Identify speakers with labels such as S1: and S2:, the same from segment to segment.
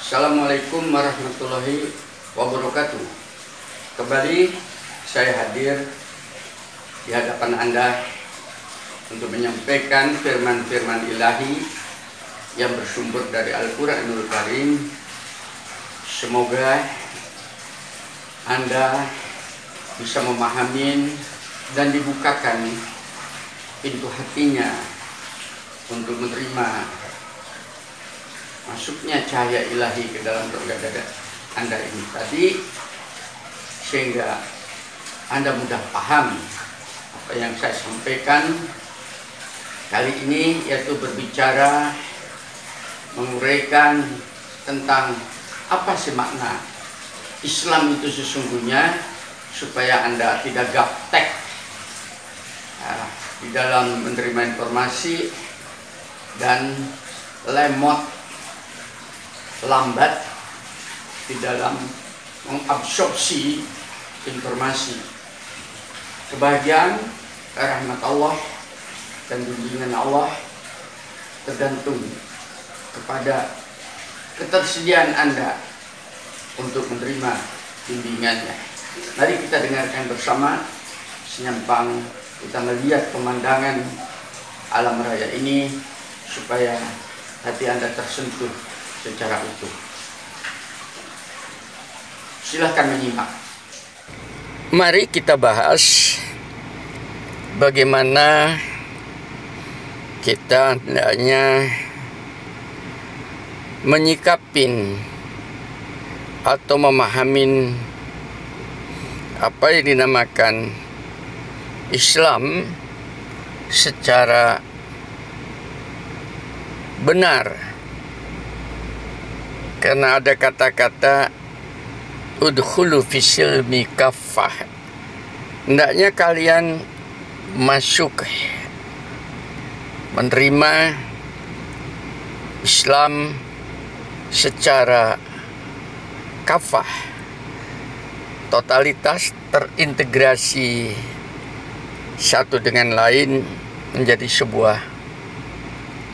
S1: Assalamualaikum warahmatullahi wabarakatuh. Kembali saya hadir di hadapan Anda untuk menyampaikan firman-firman ilahi yang bersumber dari Al-Quranul Karim. Semoga Anda bisa memahami dan dibukakan pintu hatinya untuk menerima masuknya cahaya ilahi ke dalam dada Anda ini tadi, sehingga Anda mudah paham apa yang saya sampaikan kali ini, yaitu berbicara menguraikan tentang apa sih makna Islam itu sesungguhnya, supaya Anda tidak gaptek di dalam menerima informasi dan lambat di dalam mengabsorpsi informasi. Kebahagiaan, rahmat Allah dan bimbingan Allah tergantung kepada ketersediaan Anda untuk menerima bimbingannya. Mari kita dengarkan bersama, senyampang kita melihat pemandangan alam raya ini supaya hati Anda tersentuh secara utuh. Silahkan menyimak. Mari kita bahas bagaimana kita hendaknya menyikapin atau memahamin apa yang dinamakan Islam secara benar. Karena ada kata-kata udkhulu fisilmi kaffah, hendaknya kalian masuk menerima Islam secara kafah, totalitas, terintegrasi satu dengan lain menjadi sebuah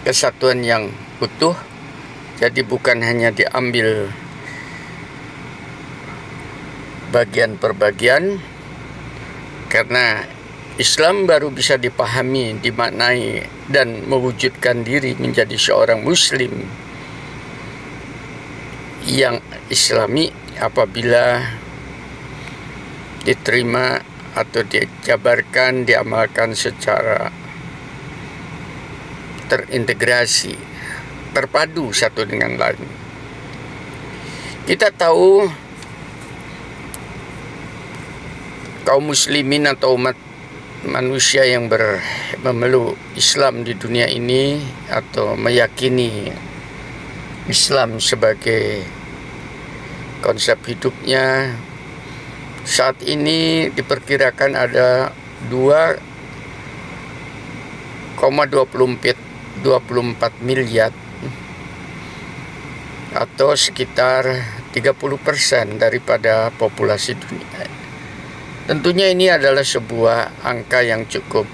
S1: kesatuan yang utuh. Jadi bukan hanya diambil bagian per bagian, karena Islam baru bisa dipahami, dimaknai, dan mewujudkan diri menjadi seorang Muslim yang Islami apabila diterima atau dijabarkan, diamalkan secara terintegrasi, terpadu satu dengan lain. Kita tahu kaum muslimin atau umat manusia yang memeluk Islam di dunia ini atau meyakini Islam sebagai konsep hidupnya, saat ini diperkirakan ada 2,24 miliar atau sekitar 30% daripada populasi dunia. Tentunya ini adalah sebuah angka yang cukup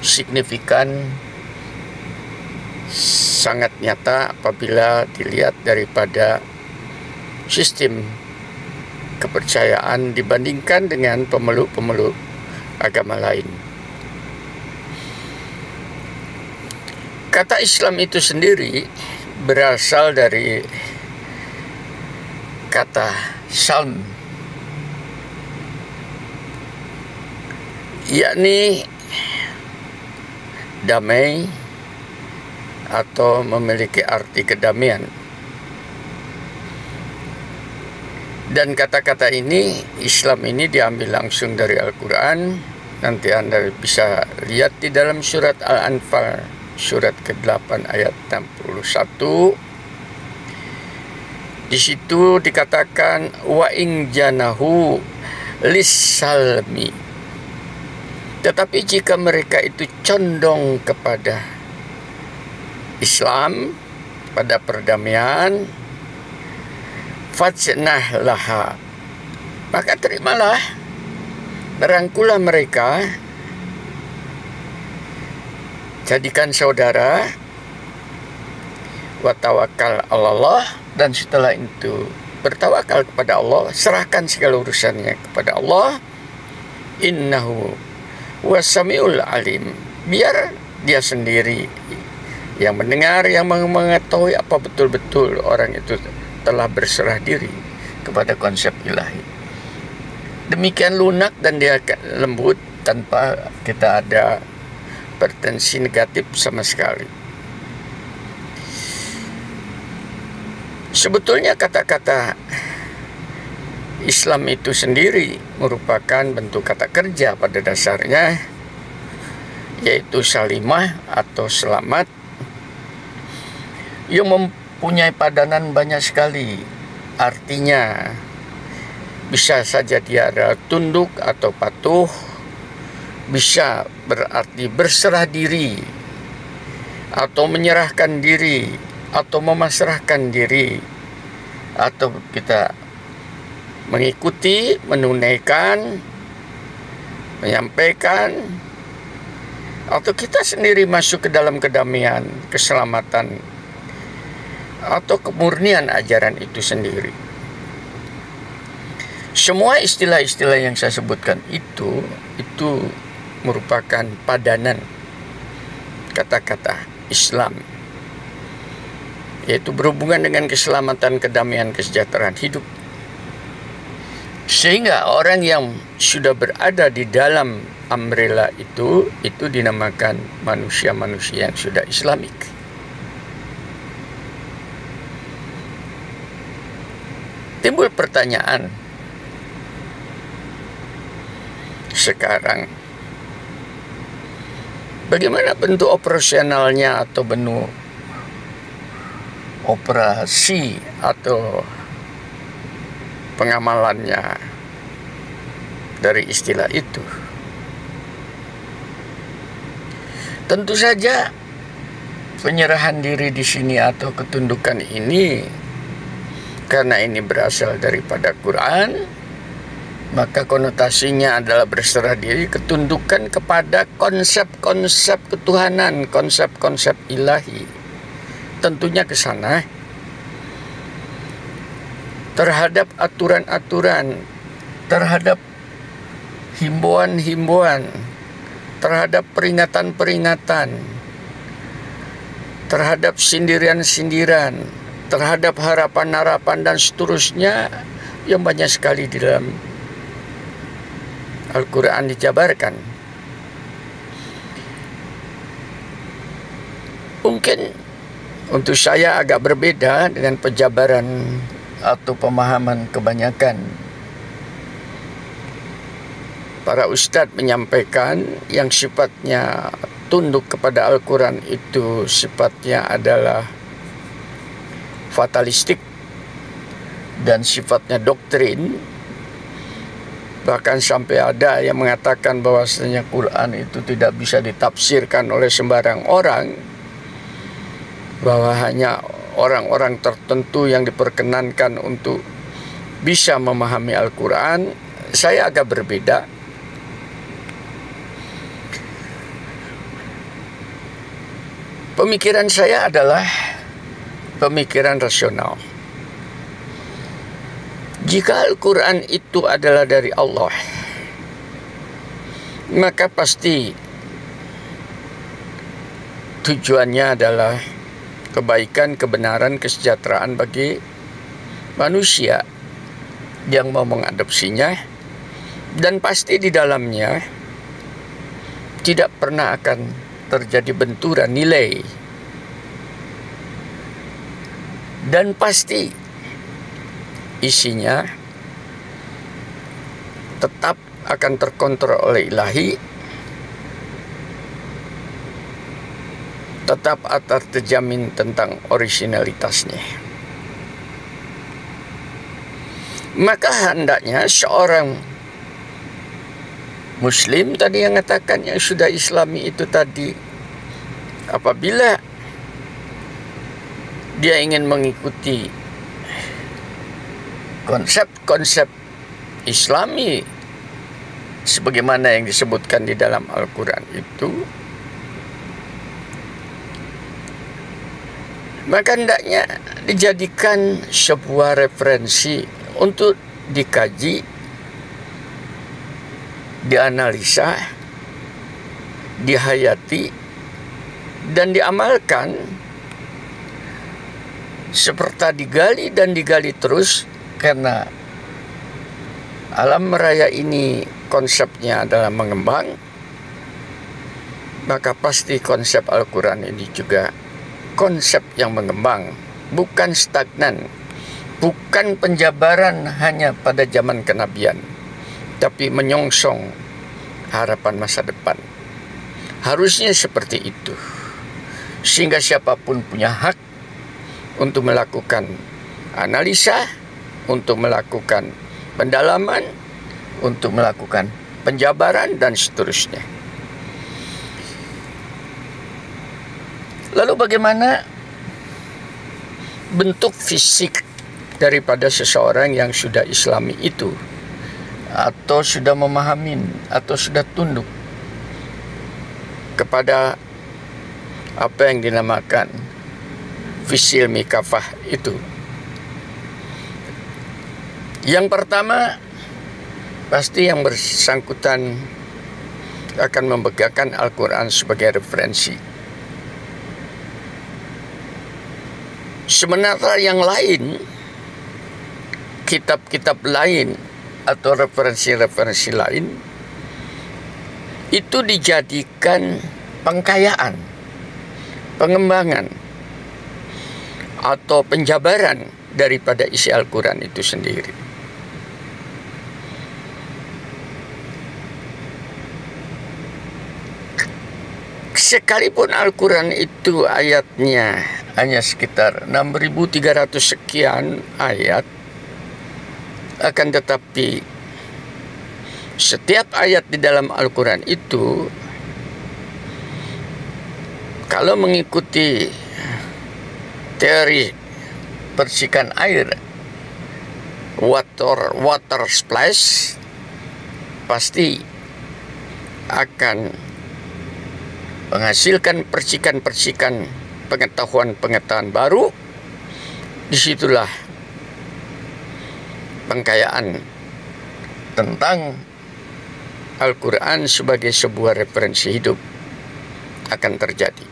S1: signifikan, sangat nyata apabila dilihat daripada sistem kepercayaan dibandingkan dengan pemeluk-pemeluk agama lain. Kata Islam itu sendiri berasal dari kata salm, yakni damai atau memiliki arti kedamaian. Dan kata-kata ini, Islam ini diambil langsung dari Al-Quran. Nanti Anda bisa lihat di dalam surat Al-Anfal surat ke-8 ayat 61. Di situ dikatakan wa in janahu lis-salmi. Tetapi jika mereka itu condong kepada Islam, pada perdamaian, fajnah laha, maka terimalah, rangkulah mereka, jadikan saudara, wa tawakkal 'alallah, dan setelah itu bertawakal kepada Allah, serahkan segala urusannya kepada Allah. Innahu wasamiul alim, biar dia sendiri yang mendengar, yang mengetahui apa betul-betul orang itu telah berserah diri kepada konsep ilahi. Demikian lunak dan dia lembut tanpa kita ada pretensi negatif sama sekali. Sebetulnya kata-kata Islam itu sendiri merupakan bentuk kata kerja pada dasarnya, yaitu salimah atau selamat, yang mempunyai padanan banyak sekali. Artinya bisa saja dia adalah tunduk atau patuh, bisa berarti berserah diri, atau menyerahkan diri, atau memasrahkan diri, atau kita mengikuti, menunaikan, menyampaikan, atau kita sendiri masuk ke dalam kedamaian, keselamatan, atau kemurnian ajaran itu sendiri. Semua istilah-istilah yang saya sebutkan itu merupakan padanan kata-kata Islam, yaitu berhubungan dengan keselamatan, kedamaian, kesejahteraan hidup. Sehingga orang yang sudah berada di dalam umbrella itu dinamakan manusia-manusia yang sudah Islamik. Timbul pertanyaan sekarang, bagaimana bentuk operasionalnya atau bentuk operasi atau pengamalannya dari istilah itu? Tentu saja penyerahan diri di sini atau ketundukan ini, karena ini berasal daripada Quran, maka konotasinya adalah berserah diri, ketundukan kepada konsep-konsep ketuhanan, konsep-konsep ilahi. Tentunya ke sana, terhadap aturan-aturan, terhadap himbauan-himbauan, terhadap peringatan-peringatan, terhadap sindiran-sindiran, terhadap harapan-harapan dan seterusnya yang banyak sekali di dalam Al-Quran dijabarkan. Mungkin untuk saya agak berbeda dengan penjabaran atau pemahaman kebanyakan. Para ustadz menyampaikan yang sifatnya tunduk kepada Al-Quran itu sifatnya adalah fatalistik dan sifatnya doktrin. Bahkan sampai ada yang mengatakan bahwasanya Quran itu tidak bisa ditafsirkan oleh sembarang orang, bahwa hanya orang-orang tertentu yang diperkenankan untuk bisa memahami Al-Quran. Saya agak berbeda. Pemikiran saya adalah pemikiran rasional. Jika Al-Quran itu adalah dari Allah, maka pasti tujuannya adalah kebaikan, kebenaran, kesejahteraan bagi manusia yang mau mengadopsinya, dan pasti di dalamnya tidak pernah akan terjadi benturan nilai, dan pasti isinya tetap akan terkontrol oleh ilahi, tetap akan terjamin tentang originalitasnya. Maka hendaknya seorang Muslim tadi yang mengatakan yang sudah Islami itu tadi, apabila dia ingin mengikuti konsep-konsep Islami sebagaimana yang disebutkan di dalam Al-Quran itu,
S2: maka hendaknya dijadikan sebuah referensi untuk dikaji, dianalisa, dihayati, dan diamalkan serta digali dan digali terus, karena alam raya ini konsepnya adalah mengembang, maka pasti konsep Al-Quran ini juga konsep yang mengembang, bukan stagnan, bukan penjabaran hanya pada zaman kenabian, tapi menyongsong harapan masa depan. Harusnya seperti itu, sehingga siapapun punya hak untuk melakukan analisa, untuk melakukan pendalaman, untuk melakukan penjabaran, dan seterusnya. Lalu bagaimana bentuk fisik daripada seseorang yang sudah Islami itu, atau sudah memahami, atau sudah tunduk kepada apa yang dinamakan fisil mikafah itu? Yang pertama, pasti yang bersangkutan akan memegang Al-Quran sebagai referensi. Sementara yang lain, kitab-kitab lain atau referensi-referensi lain, itu dijadikan pengkayaan, pengembangan, atau penjabaran daripada isi Al-Quran itu sendiri. Sekalipun Al-Quran itu ayatnya hanya sekitar 6.300 sekian ayat, akan tetapi setiap ayat di dalam Al-Quran itu, kalau mengikuti teori percikan air, water splash, pasti akan menghasilkan percikan-percikan pengetahuan-pengetahuan baru. Disitulah pengkayaan tentang Al-Quran sebagai sebuah referensi hidup akan terjadi.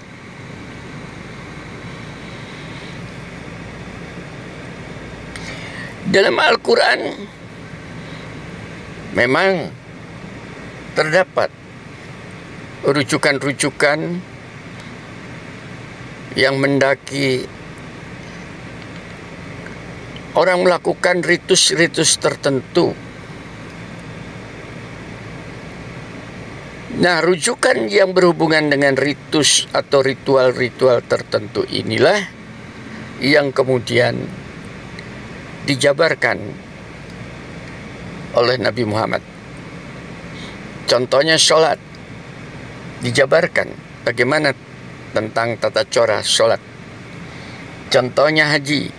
S2: Dalam Al-Quran memang terdapat rujukan-rujukan yang mendaki orang melakukan ritus-ritus tertentu. Nah, rujukan yang berhubungan dengan ritus atau ritual-ritual tertentu inilah yang kemudian dijabarkan oleh Nabi Muhammad. Contohnya sholat, dijabarkan bagaimana tentang tata cara sholat. Contohnya haji,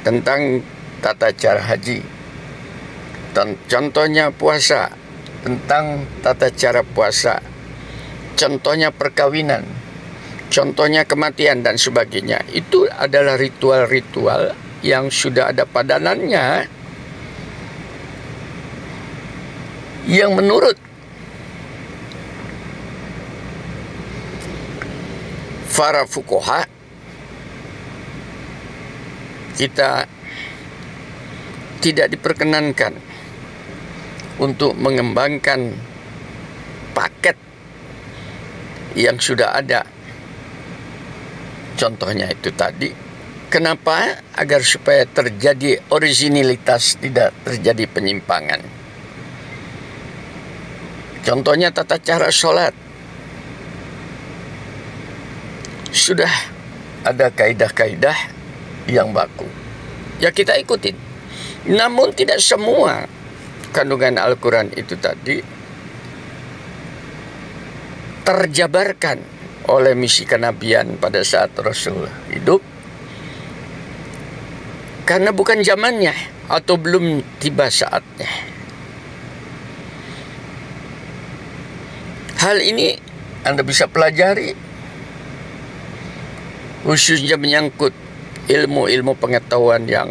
S2: tentang tata cara haji. Contohnya puasa, tentang tata cara puasa. Contohnya perkawinan, contohnya kematian, dan sebagainya. Itu adalah ritual-ritual yang sudah ada padanannya, yang menurut para fuqaha kita tidak diperkenankan untuk mengembangkan paket yang sudah ada. Contohnya itu tadi. Kenapa? Agar supaya terjadi originalitas, tidak terjadi penyimpangan. Contohnya tata cara sholat. Sudah ada kaidah-kaidah yang baku, ya kita ikutin. Namun tidak semua kandungan Al-Quran itu tadi terjabarkan oleh misi kenabian pada saat Rasul hidup, karena bukan zamannya atau belum tiba saatnya. Hal ini Anda bisa pelajari khususnya menyangkut ilmu-ilmu pengetahuan yang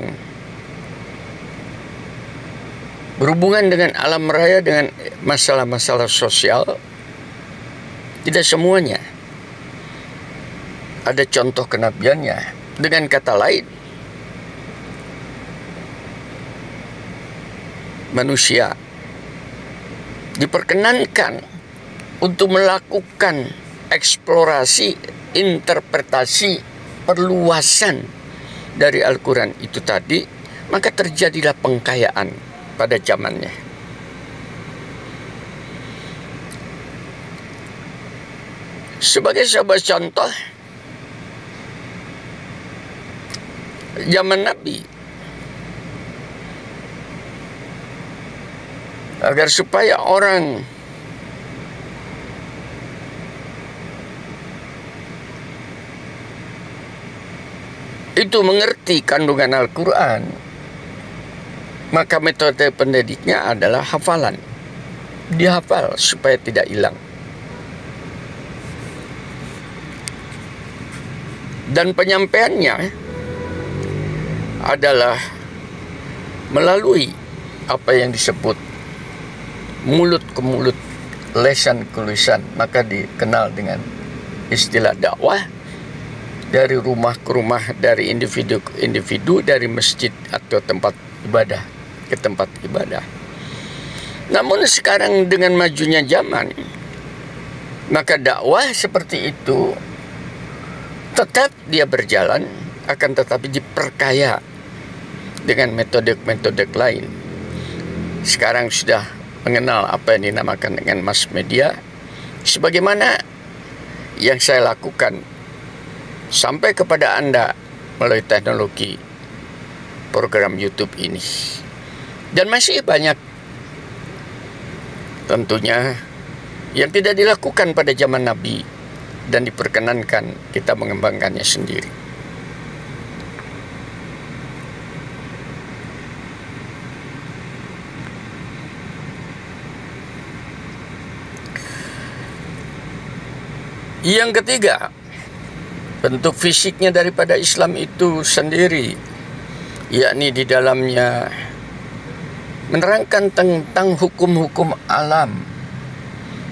S2: berhubungan dengan alam raya, dengan masalah-masalah sosial. Tidak semuanya ada contoh kenabiannya. Dengan kata lain, manusia diperkenankan untuk melakukan eksplorasi, interpretasi, perluasan dari Al-Quran itu tadi, maka terjadilah pengkayaan pada zamannya. Sebagai sebuah contoh, zaman Nabi, agar supaya orang itu mengerti kandungan Al-Quran, maka metode pendidiknya adalah hafalan. Dihafal supaya tidak hilang. Dan penyampaiannya adalah melalui apa yang disebut mulut ke mulut, lesan ke lisan, maka dikenal dengan istilah dakwah. Dari rumah ke rumah, dari individu ke individu, dari masjid atau tempat ibadah ke tempat ibadah. Namun sekarang dengan majunya zaman, maka dakwah seperti itu tetap dia berjalan, akan tetapi diperkaya dengan metode-metode lain. Sekarang sudah mengenal apa yang dinamakan dengan mass media, sebagaimana yang saya lakukan sampai kepada Anda melalui teknologi program YouTube ini. Dan masih banyak tentunya yang tidak dilakukan pada zaman Nabi dan diperkenankan kita mengembangkannya sendiri. Yang ketiga, bentuk fisiknya daripada Islam itu sendiri, yakni di dalamnya menerangkan tentang hukum-hukum alam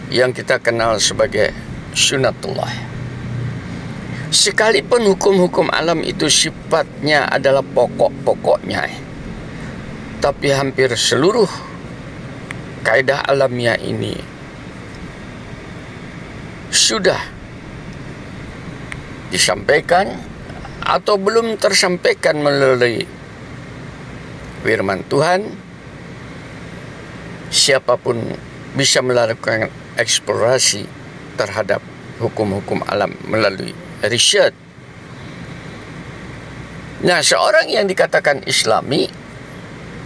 S2: yang kita kenal sebagai sunnatullah. Sekalipun hukum-hukum alam itu sifatnya adalah pokok-pokoknya, tapi hampir seluruh kaidah alamiah ini sudah disampaikan atau belum tersampaikan melalui firman Tuhan. Siapapun bisa melakukan eksplorasi terhadap hukum-hukum alam melalui riset. Nah, seorang yang dikatakan Islami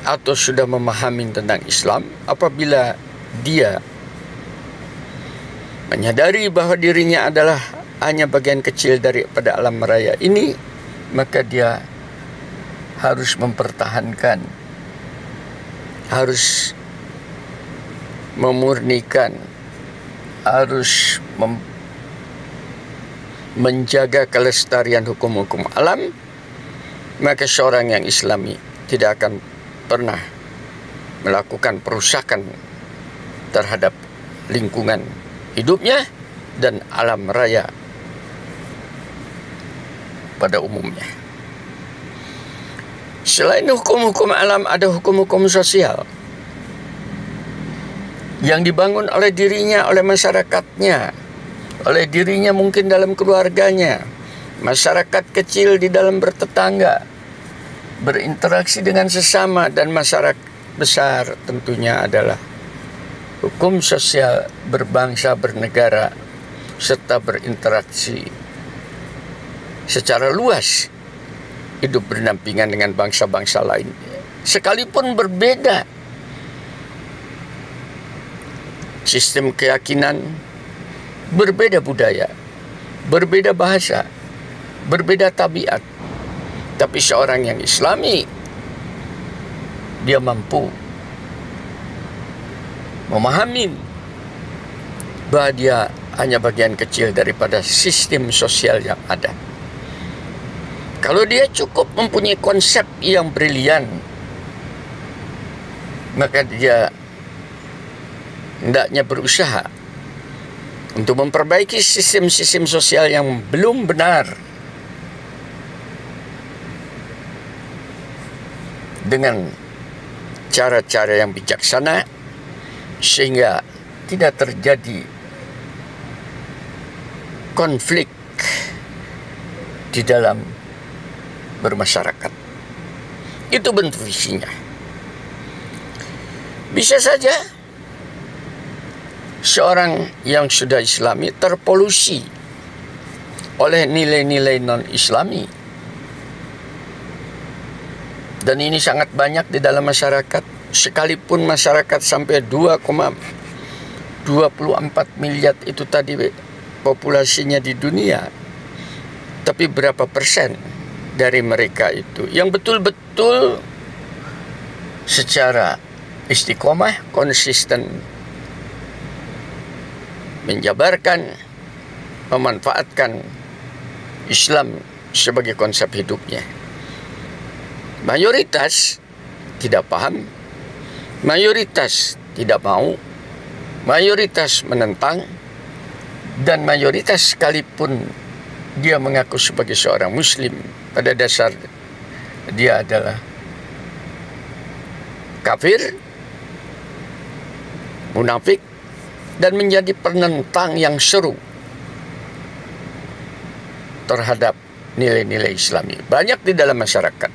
S2: atau sudah memahami tentang Islam, apabila dia menyadari bahwa dirinya adalah hanya bagian kecil daripada alam raya ini, maka dia harus mempertahankan, harus memurnikan, harus menjaga kelestarian hukum-hukum alam. Maka seorang yang Islami tidak akan pernah melakukan perusakan terhadap lingkungan hidupnya dan alam raya pada umumnya. Selain hukum-hukum alam, ada hukum-hukum sosial yang dibangun oleh dirinya, oleh masyarakatnya, oleh dirinya mungkin dalam keluarganya, masyarakat kecil di dalam bertetangga, berinteraksi dengan sesama, dan masyarakat besar tentunya adalah hukum sosial berbangsa, bernegara, serta berinteraksi secara luas, hidup berdampingan dengan bangsa-bangsa lain, sekalipun berbeda sistem keyakinan, berbeda budaya, berbeda bahasa, berbeda tabiat. Tapi seorang yang Islami, dia mampu memahami bahwa dia hanya bagian kecil daripada sistem sosial yang ada. Kalau dia cukup mempunyai konsep yang brilian, maka dia hendaknya berusaha untuk memperbaiki sistem-sistem sosial yang belum benar dengan cara-cara yang bijaksana, sehingga tidak terjadi konflik di dalam bermasyarakat. Itu bentuk visinya. Bisa saja seorang yang sudah Islami terpolusi oleh nilai-nilai non-Islami, dan ini sangat banyak di dalam masyarakat. Sekalipun masyarakat sampai 2,24 miliar itu tadi populasinya di dunia, tapi berapa persen dari mereka itu yang betul-betul secara istiqomah, konsisten menjabarkan, memanfaatkan Islam sebagai konsep hidupnya. Mayoritas tidak paham, mayoritas tidak mau, mayoritas menentang, dan mayoritas sekalipun dia mengaku sebagai seorang Muslim, pada dasar dia adalah kafir, munafik, dan menjadi penentang yang seru terhadap nilai-nilai Islami. Banyak di dalam masyarakat.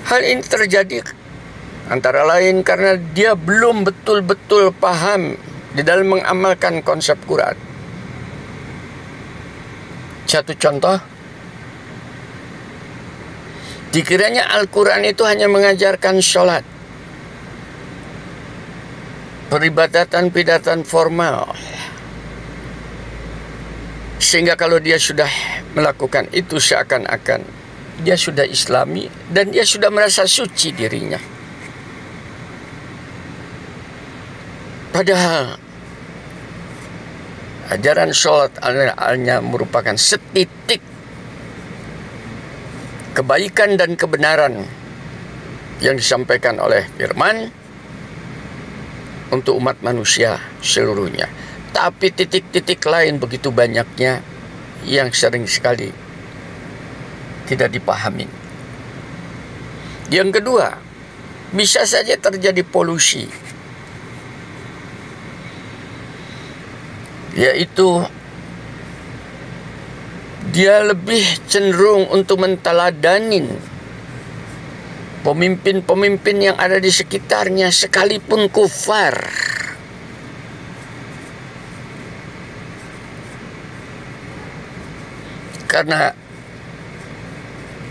S2: Hal ini terjadi antara lain karena dia belum betul-betul paham di dalam mengamalkan konsep Quran. Satu contoh, dikiranya Al-Quran itu hanya mengajarkan sholat, peribadatan formal, sehingga kalau dia sudah melakukan itu seakan-akan dia sudah Islami dan dia sudah merasa suci dirinya. Padahal ajaran sholat hanya merupakan setitik kebaikan dan kebenaran yang disampaikan oleh firman untuk umat manusia seluruhnya. Tapi titik-titik lain begitu banyaknya yang sering sekali tidak dipahami. Yang kedua, bisa saja terjadi polusi, yaitu dia lebih cenderung untuk menteladanin pemimpin-pemimpin yang ada di sekitarnya sekalipun kufar. Karena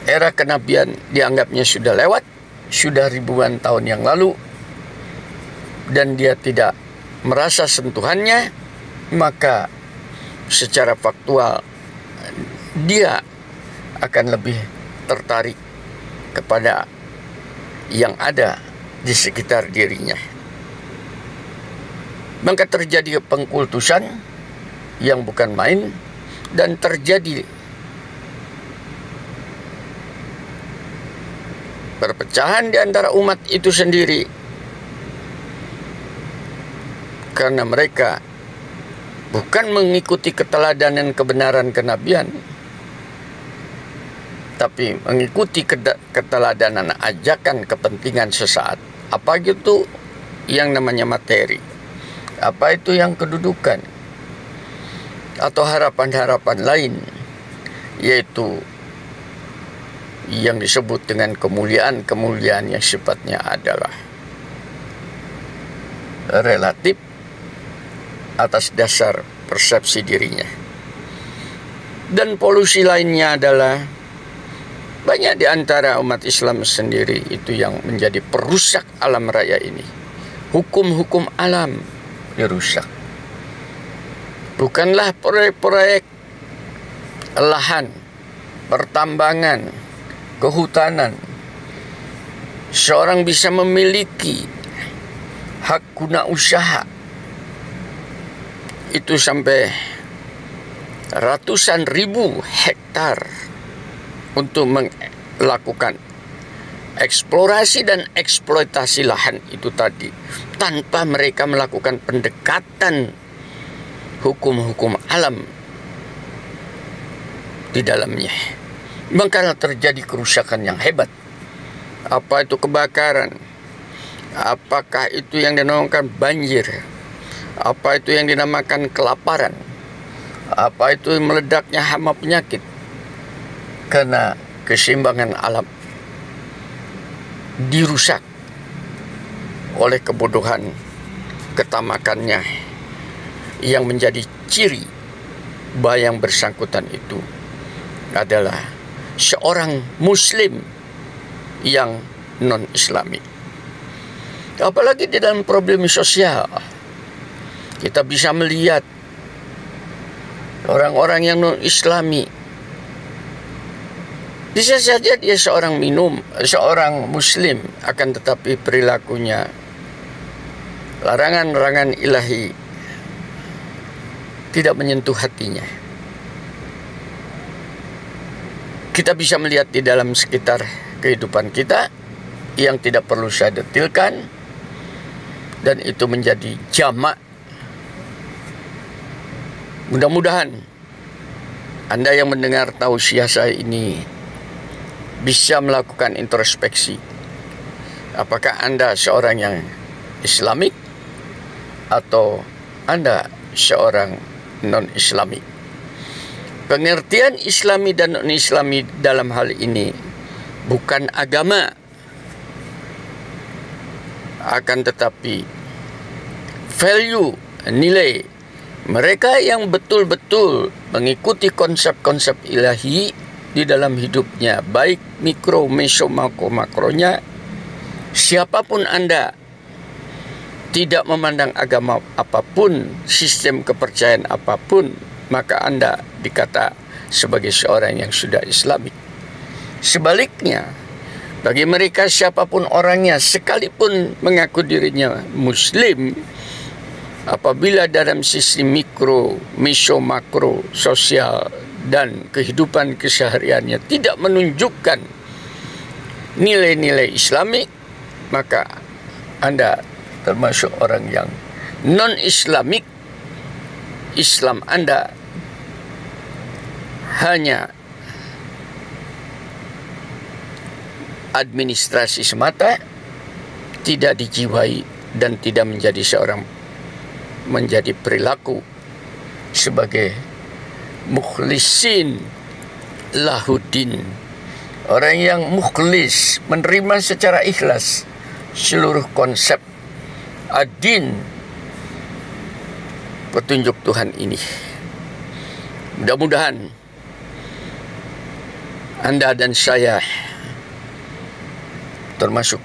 S2: era kenabian dianggapnya sudah lewat, sudah ribuan tahun yang lalu, dan dia tidak merasa sentuhannya, maka secara faktual dia akan lebih tertarik kepada yang ada di sekitar dirinya. Maka terjadi pengkultusan yang bukan main, dan terjadi perpecahan di antara umat itu sendiri karena mereka bukan mengikuti keteladanan kebenaran kenabian, tapi mengikuti keteladanan ajakan kepentingan sesaat. Apa itu yang namanya materi? Apa itu yang kedudukan? Atau harapan-harapan lain, yaitu yang disebut dengan kemuliaan-kemuliaan yang sifatnya adalah relatif atas dasar persepsi dirinya. Dan polusi lainnya adalah banyak di antara umat Islam sendiri itu yang menjadi perusak alam raya ini. Hukum-hukum alam dirusak. Bukanlah proyek-proyek lahan, pertambangan, kehutanan. Seorang bisa memiliki hak guna usaha itu sampai ratusan ribu hektar untuk melakukan eksplorasi dan eksploitasi lahan itu tadi, tanpa mereka melakukan pendekatan hukum-hukum alam di dalamnya. Maka terjadi kerusakan yang hebat. Apa itu kebakaran? Apakah itu yang dinamakan banjir? Apa itu yang dinamakan kelaparan? Apa itu meledaknya hama penyakit? Karena keseimbangan alam dirusak oleh kebodohan, ketamakannya, yang menjadi ciri bahwa yang bersangkutan itu adalah seorang muslim yang non-islami. Apalagi di dalam problem sosial, kita bisa melihat orang-orang yang non-islami, bisa saja dia seorang muslim, akan tetapi perilakunya larangan-larangan ilahi tidak menyentuh hatinya. Kita bisa melihat di dalam sekitar kehidupan kita yang tidak perlu saya detilkan, dan itu menjadi jamak. Mudah-mudahan Anda yang mendengar tausiah saya ini bisa melakukan introspeksi. Apakah Anda seorang yang Islamik atau Anda seorang non-Islami? Pengertian Islami dan non-Islami dalam hal ini bukan agama, akan tetapi value, nilai. Mereka yang betul-betul mengikuti konsep-konsep ilahi di dalam hidupnya, baik mikro, meso, makronya, siapapun Anda, tidak memandang agama apapun, sistem kepercayaan apapun, maka Anda dikata sebagai seorang yang sudah Islamik. Sebaliknya, bagi mereka siapapun orangnya, sekalipun mengaku dirinya Muslim, apabila dalam sisi mikro, meso, makro, sosial, dan kehidupan kesehariannya tidak menunjukkan nilai-nilai Islamik, maka Anda termasuk orang yang non-Islamik. Islam Anda hanya administrasi semata, tidak dijiwai dan tidak menjadi perilaku sebagai mukhlisin lahuddin, orang yang mukhlis, menerima secara ikhlas seluruh konsep ad-din, petunjuk Tuhan ini. Mudah-mudahan Anda dan saya termasuk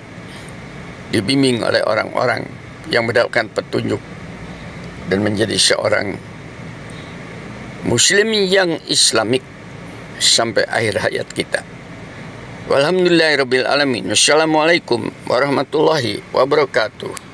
S2: dibimbing oleh orang-orang yang mendapatkan petunjuk dan menjadi seorang Muslim yang Islamik sampai akhir hayat kita. Walhamdulillahirabbil alamin. Wassalamualaikum warahmatullahi wabarakatuh.